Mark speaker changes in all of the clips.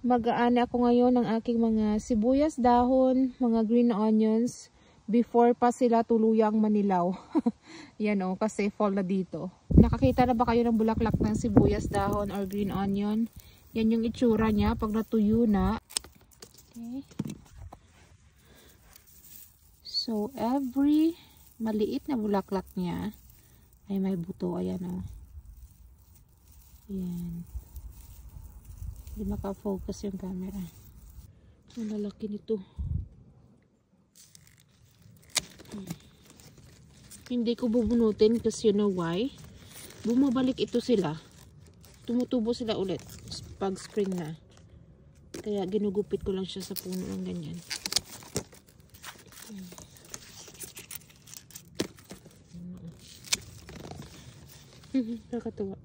Speaker 1: Mag-aani ako ngayon ng aking mga sibuyas dahon, mga green onions, before pa sila tuluyang manilaw. Yan o, kasi fall na dito. Nakakita na ba kayo ng bulaklak ng sibuyas dahon or green onion? Yan yung itsura niya pag natuyo na. Okay. So, every maliit na bulaklak niya ay may buto. Ayan o. Yan. Hindi maka-focus yung camera. Ang lalaki nito. Hindi ko bubunutin kasi you know why? Bumabalik ito sila. Tumutubo sila ulit pag spring na. Kaya ginugupit ko lang siya sa puno ng ganyan. Nakakatuwa.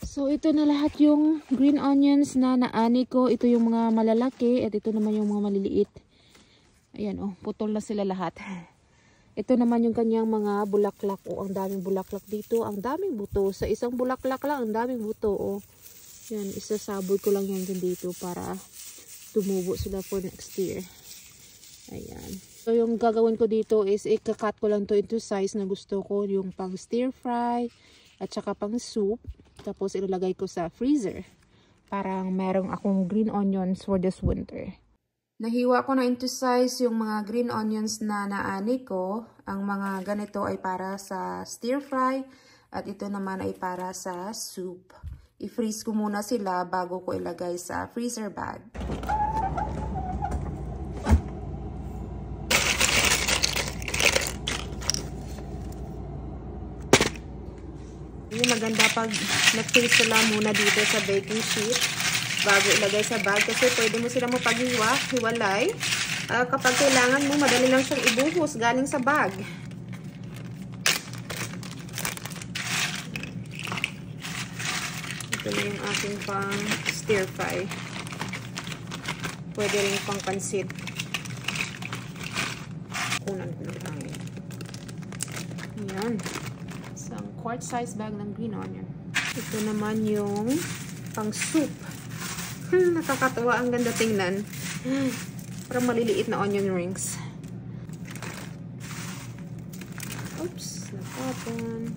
Speaker 1: So, ito na lahat yung green onions na naani ko. Ito yung mga malalaki at ito naman yung mga maliliit. Ayan oh, putol na sila lahat. Ito naman yung kanyang mga bulaklak. Oh, ang daming bulaklak dito. Ang daming buto. Sa isang bulaklak lang, ang daming buto. Oh. Yan, isasaboy ko lang yan dito para tumubo sila for next year. Ayan. So, yung gagawin ko dito is ikakat ko lang to into size na gusto ko. Yung pang stir fry at saka pang soup. Tapos ilalagay ko sa freezer. Parang merong akong green onions for this winter. Nahiwa ko na into size yung mga green onions na naani ko. Ang mga ganito ay para sa stir fry at ito naman ay para sa soup. I-freeze ko muna sila bago ko ilagay sa freezer bag. Yung maganda pag nag-freeze sila muna dito sa baking sheet bago ilagay sa bag kasi pwede mo sila hiwalay. Kapag kailangan mo, madali lang siyang ibuhos galing sa bag. Ito na yung aking pang stir fry. Pwede rin pang pansit. Kunan ko ng hangin. Ayan. Isang quart size bag ng green onion. Ito naman yung pang soup. Nakakatawa, ang ganda tingnan. Parang maliliit na onion rings. Oops, napapon.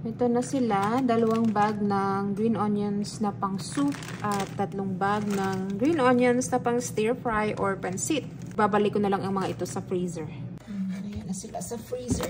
Speaker 1: Ito na sila, 2 bag ng green onions na pang soup at 3 bag ng green onions na pang stir fry or pansit. Babalik ko na lang ang mga ito sa freezer. Ayan na sila sa freezer.